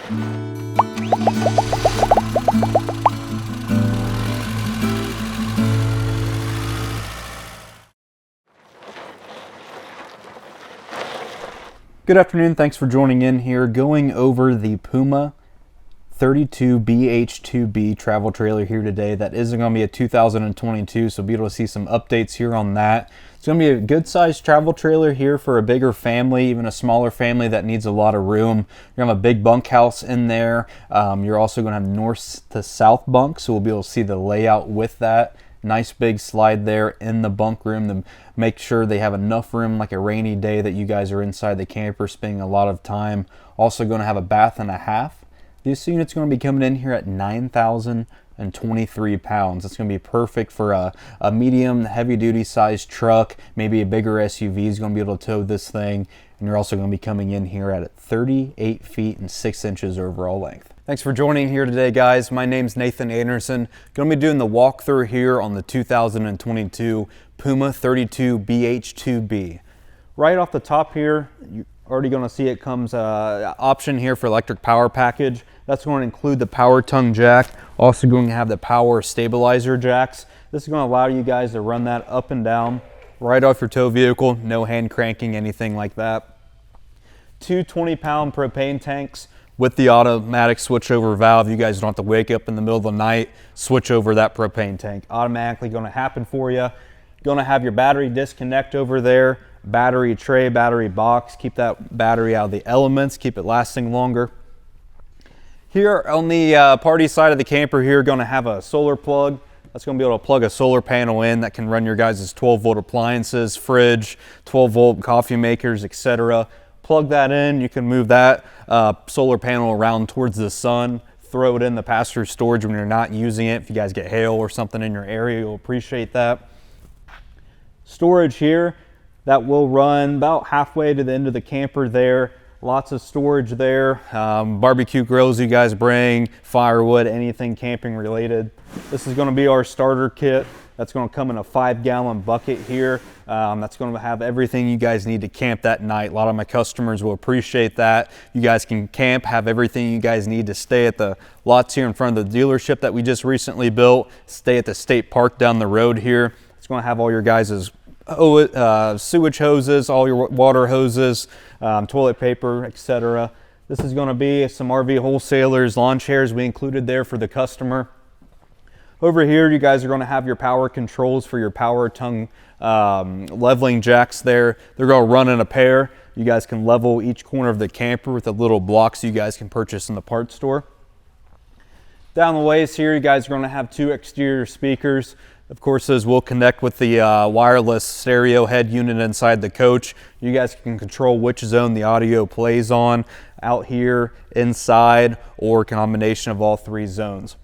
Good afternoon, thanks for joining in here. Going over the Puma 32BH2B travel trailer here today. That is going to be a 2022, so be able to see some updates here on that. It's going to be a good sized travel trailer here for a bigger family, even a smaller family that needs a lot of room. You're going to have a big bunkhouse in there. You're also going to have north to south bunks, so we'll be able to see the layout with that. Nice big slide there in the bunk room to make sure they have enough room like a rainy day that you guys are inside the camper spending a lot of time. Also going to have a bath and a half. This unit's going to be coming in here at 9,023 pounds. It's going to be perfect for a medium heavy duty sized truck. Maybe a bigger SUV is going to be able to tow this thing. And you're also going to be coming in here at 38 feet and 6 inches overall length. Thanks for joining here today, guys. My name's Nathan Anderson. Going to be doing the walkthrough here on the 2022 Puma 32BH2B. Right off the top here, you're already going to see it comes option here for electric power package. That's going to include the power tongue jack. Also going to have the power stabilizer jacks. This is going to allow you guys to run that up and down right off your tow vehicle. No hand cranking, anything like that. Two 20-pound propane tanks with the automatic switchover valve. You guys don't have to wake up in the middle of the night, switch over that propane tank. Automatically going to happen for you. Going to have your battery disconnect over there, battery tray, battery box. Keep that battery out of the elements, keep it lasting longer. Here on the party side of the camper here, going to have a solar plug. That's going to be able to plug a solar panel in that can run your guys' 12-volt appliances, fridge, 12-volt coffee makers, etc. Plug that in. You can move that solar panel around towards the sun, throw it in the passenger storage when you're not using it. If you guys get hail or something in your area, you'll appreciate that. Storage here, that will run about halfway to the end of the camper there. Lots of storage there. Barbecue grills you guys bring, firewood, anything camping related. This is going to be our starter kit. That's going to come in a 5-gallon bucket here. That's going to have everything you guys need to camp that night. A lot of my customers will appreciate that. You guys can camp, have everything you guys need to stay at the lots here in front of the dealership that we just recently built. Stay at the state park down the road here. It's going to have all your guys' sewage hoses, all your water hoses, toilet paper, etc. This is going to be some RV Wholesalers lawn chairs we included there for the customer. Over here, you guys are going to have your power controls for your power tongue leveling jacks there. They're going to run in a pair. You guys can level each corner of the camper with the little blocks you guys can purchase in the parts store. Down the ways here, you guys are going to have 2 exterior speakers. Of course, those will connect with the wireless stereo head unit inside the coach. You guys can control which zone the audio plays on, out here, inside, or a combination of all 3 zones.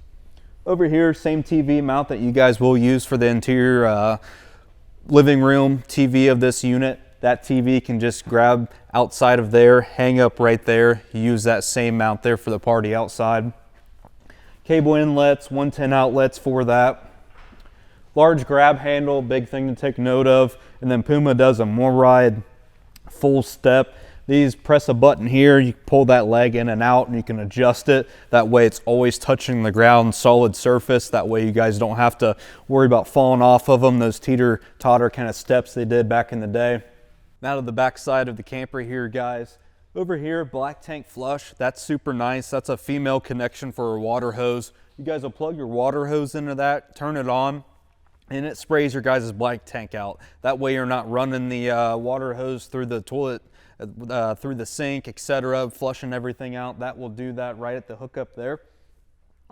Over here, same TV mount that you guys will use for the interior living room TV of this unit. That TV can just grab outside of there, hang up right there. You use that same mount there for the party outside. Cable inlets, 110 outlets for that. Large grab handle, big thing to take note of. And then Puma does a more ride full step. These, press a button here, you pull that leg in and out and you can adjust it. That way it's always touching the ground, solid surface. That way you guys don't have to worry about falling off of them, those teeter-totter kind of steps they did back in the day. Now to the back side of the camper here, guys. Over here, black tank flush. That's super nice. That's a female connection for a water hose. You guys will plug your water hose into that, turn it on, and it sprays your guys' black tank out. That way you're not running the water hose through the toilet, through the sink, etc., flushing everything out. That will do that right at the hookup there.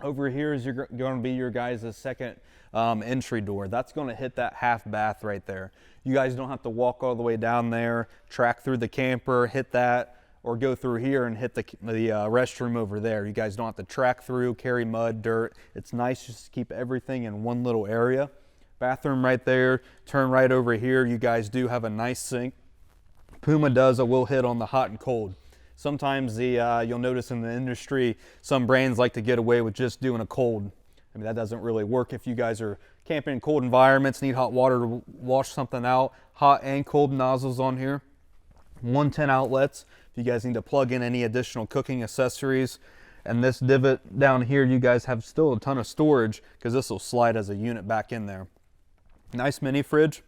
Over here is going to be your guys' second entry door. That's going to hit that half bath right there. You guys don't have to walk all the way down there, track through the camper, hit that, or go through here and hit the restroom over there. You guys don't have to track through, carry mud, dirt. It's nice just to keep everything in one little area. Bathroom right there. Turn right over here. You guys do have a nice sink. Puma does a will hit on the hot and cold. Sometimes you'll notice in the industry, some brands like to get away with just doing a cold. I mean, that doesn't really work if you guys are camping in cold environments, need hot water to wash something out. Hot and cold nozzles on here. 110 outlets if you guys need to plug in any additional cooking accessories. And this divot down here, you guys have still a ton of storage because this will slide as a unit back in there. Nice mini fridge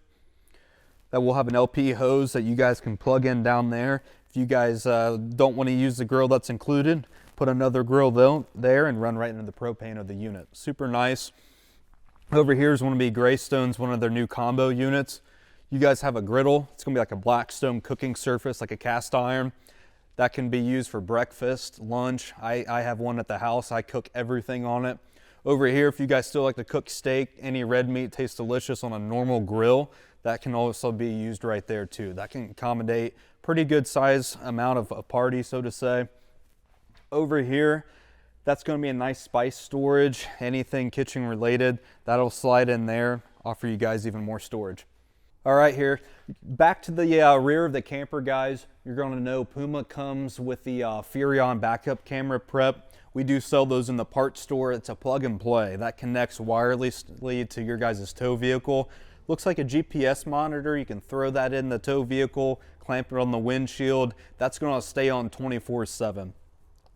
that will have an LP hose that you guys can plug in down there. If you guys don't want to use the grill that's included, put another grill there and run right into the propane of the unit. Super nice. Over here is going to be Greystone's, one of their new combo units. You guys have a griddle. It's going to be like a Blackstone cooking surface, like a cast iron. That can be used for breakfast, lunch. I have one at the house. I cook everything on it. Over here, if you guys still like to cook steak, any red meat tastes delicious on a normal grill, that can also be used right there too. That can accommodate pretty good size amount of a party, so to say. Over here, that's going to be a nice spice storage. Anything kitchen related, that'll slide in there, offer you guys even more storage. All right, here, back to the rear of the camper, guys. You're going to know Puma comes with the Furion backup camera prep. We do sell those in the parts store. It's a plug and play that connects wirelessly to your guys' tow vehicle. Looks like a GPS monitor. You can throw that in the tow vehicle, clamp it on the windshield. That's going to stay on 24/7.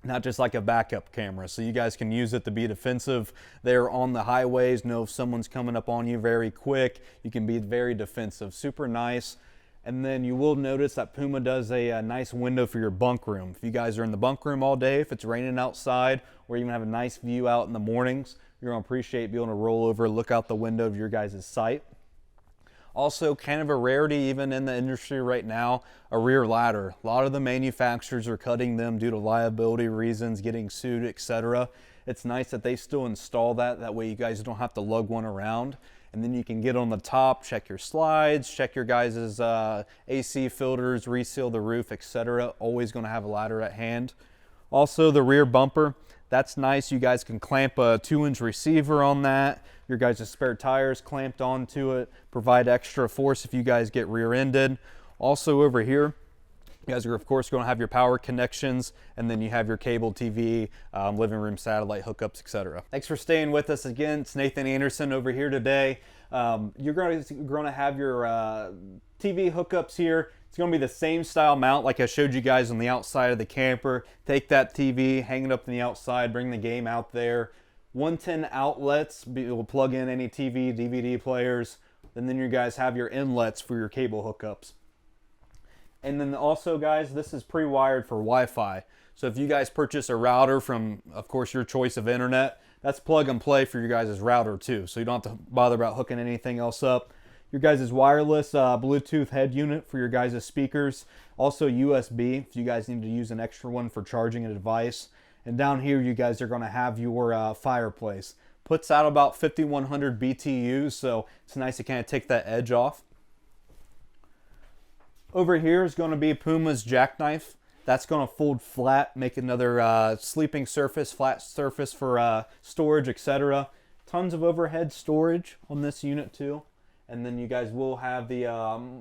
Not just like a backup camera. So you guys can use it to be defensive there on the highways. Know if someone's coming up on you very quick, you can be very defensive. Super nice. And then you will notice that Puma does a nice window for your bunk room. If you guys are in the bunk room all day, if it's raining outside, or even have a nice view out in the mornings, you're going to appreciate being able to roll over, look out the window of your guys' site. Also, kind of a rarity even in the industry right now, a rear ladder. A lot of the manufacturers are cutting them due to liability reasons, getting sued, etc. It's nice that they still install that. That way you guys don't have to lug one around. And then you can get on the top, check your slides, check your guys' AC filters, reseal the roof, etc. Always going to have a ladder at hand. Also, the rear bumper. That's nice. You guys can clamp a 2-inch receiver on that. Your guys' spare tires clamped onto it. Provide extra force if you guys get rear-ended. Also over here, you guys are of course going to have your power connections, and then you have your cable TV, living room satellite hookups, etc. Thanks for staying with us again. It's Nathan Anderson over here today. You're going to have your TV hookups here. It's going to be the same style mount like I showed you guys on the outside of the camper. Take that TV, hang it up on the outside, bring the game out there. 110 outlets, will plug in any TV, DVD players, and then you guys have your inlets for your cable hookups. And then also, guys, this is pre-wired for Wi-Fi. So if you guys purchase a router from, of course, your choice of internet, that's plug and play for your guys' router too. So you don't have to bother about hooking anything else up. Your guys' wireless Bluetooth head unit for your guys' speakers. Also USB if you guys need to use an extra one for charging a device. And down here, you guys are going to have your fireplace. Puts out about 5,100 BTUs, so it's nice to kind of take that edge off. Over here is going to be Puma's jackknife. That's going to fold flat, make another sleeping surface, flat surface for storage, etc. Tons of overhead storage on this unit too. And then you guys will have the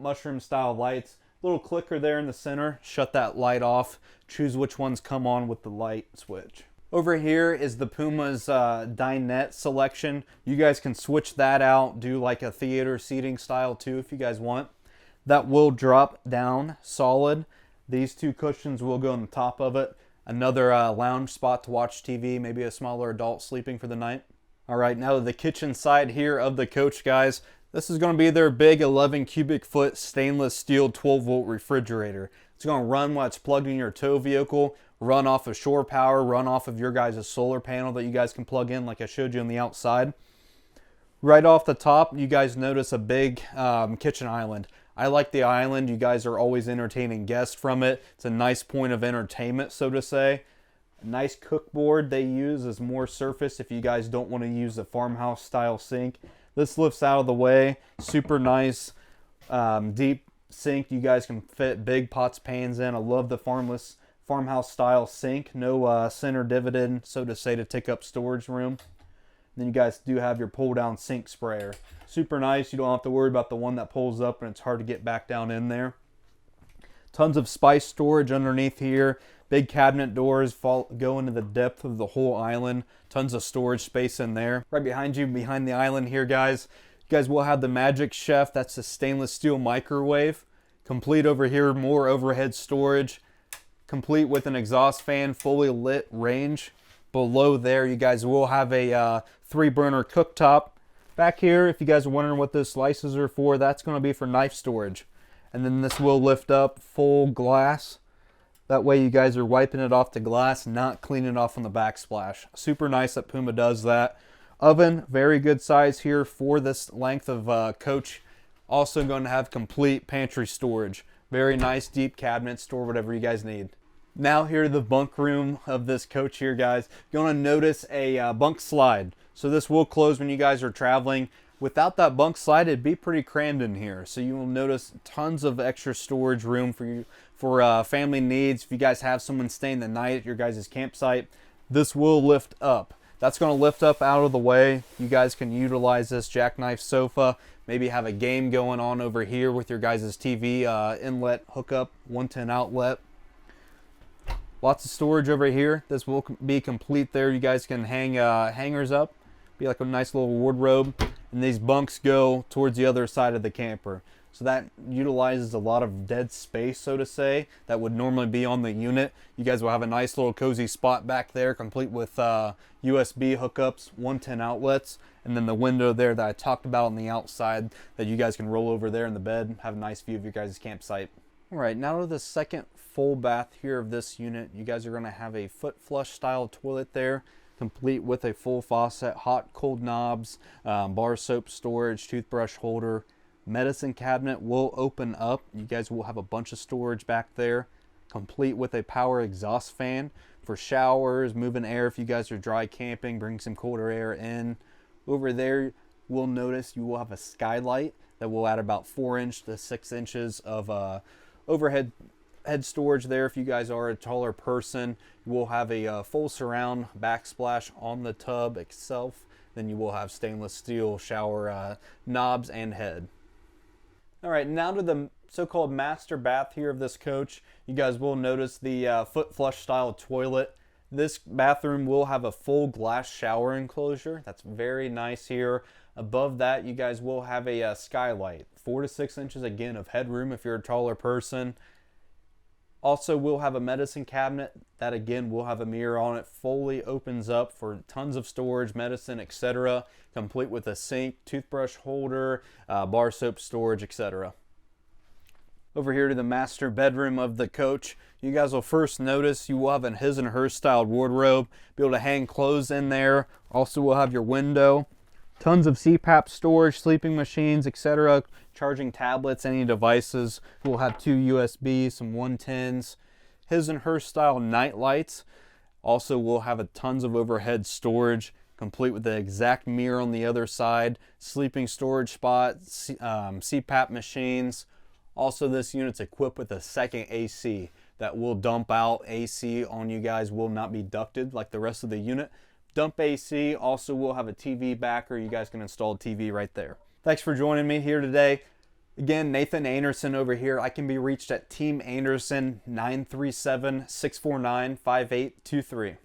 mushroom style lights. Little clicker there in the center. Shut that light off. Choose which ones come on with the light switch. Over here is the Puma's dinette selection. You guys can switch that out, do like a theater seating style too if you guys want. That will drop down solid. These two cushions will go on the top of it. Another lounge spot to watch TV, maybe a smaller adult sleeping for the night. All right, now to the kitchen side here of the coach, guys. This is going to be their big 11 cubic foot stainless steel 12 volt refrigerator. It's going to run while it's plugged in your tow vehicle, run off of shore power, run off of your guys' solar panel that you guys can plug in like I showed you on the outside. Right off the top, you guys notice a big kitchen island. I like the island. You guys are always entertaining guests from it. It's a nice point of entertainment, so to say. A nice cookboard they use as more surface if you guys don't want to use a farmhouse style sink. This lifts out of the way. Super nice deep sink. You guys can fit big pots, pans in. I love the farmhouse style sink. No center dividend, so to say, to take up storage room. Then you guys do have your pull down sink sprayer. Super nice. You don't have to worry about the one that pulls up and it's hard to get back down in there. Tons of spice storage underneath here. Big cabinet doors go into the depth of the whole island. Tons of storage space in there. Right behind you, behind the island here, guys, you guys will have the Magic Chef. That's the stainless steel microwave. Complete over here, more overhead storage. Complete with an exhaust fan, fully lit range. Below there, you guys will have a 3-burner cooktop. Back here, if you guys are wondering what those slices are for, that's going to be for knife storage. And then this will lift up full glass. That way you guys are wiping it off the glass, not cleaning it off on the backsplash. Super nice that Puma does that. Oven, very good size here for this length of coach. Also going to have complete pantry storage. Very nice deep cabinet, store whatever you guys need. Now here to the bunk room of this coach here, guys. You're going to notice a bunk slide. So this will close when you guys are traveling. Without that bunk slide, it'd be pretty crammed in here. So you will notice tons of extra storage room for you for family needs. If you guys have someone staying the night at your guys' campsite, this will lift up. That's going to lift up out of the way. You guys can utilize this jackknife sofa. Maybe have a game going on over here with your guys' TV inlet hookup, 110 outlet. Lots of storage over here. This will be complete there. You guys can hang hangers up. Be like a nice little wardrobe. And these bunks go towards the other side of the camper. So that utilizes a lot of dead space, so to say, that would normally be on the unit. You guys will have a nice little cozy spot back there, complete with USB hookups, 110 outlets, and then the window there that I talked about on the outside that you guys can roll over there in the bed, have a nice view of your guys' campsite. All right, now to the second full bath here of this unit. You guys are going to have a foot flush style toilet there, complete with a full faucet, hot, cold knobs, bar soap storage, toothbrush holder. Medicine cabinet will open up. You guys will have a bunch of storage back there, complete with a power exhaust fan for showers, moving air if you guys are dry camping, bring some colder air in. Over there, we'll notice you will have a skylight that will add about 4 to 6 inches of overhead head storage there. If you guys are a taller person, you will have a full surround backsplash on the tub itself. Then you will have stainless steel shower knobs and head. All right, now to the so-called master bath here of this coach. You guys will notice the foot flush style toilet. This bathroom will have a full glass shower enclosure. That's very nice here. Above that, you guys will have a skylight, 4 to 6 inches again of headroom if you're a taller person. Also, we'll have a medicine cabinet that again will have a mirror on it, fully opens up for tons of storage, medicine, etc. Complete with a sink, toothbrush holder, bar soap storage, etc. Over here to the master bedroom of the coach. You guys will first notice you will have a his and her styled wardrobe, be able to hang clothes in there. Also, we'll have your window. Tons of CPAP storage, sleeping machines, etc. Charging tablets, any devices. We'll have 2 USB, some 110s. His and her style night lights. Also, we'll have a tons of overhead storage, complete with the exact mirror on the other side. Sleeping storage spot, CPAP machines. Also, this unit's equipped with a second AC that will dump out AC on you guys, will not be ducted like the rest of the unit. Dump AC, also will have a TV backer. You guys can install a TV right there. Thanks for joining me here today. Again, Nathan Anderson over here. I can be reached at Team Anderson 937-649-5823.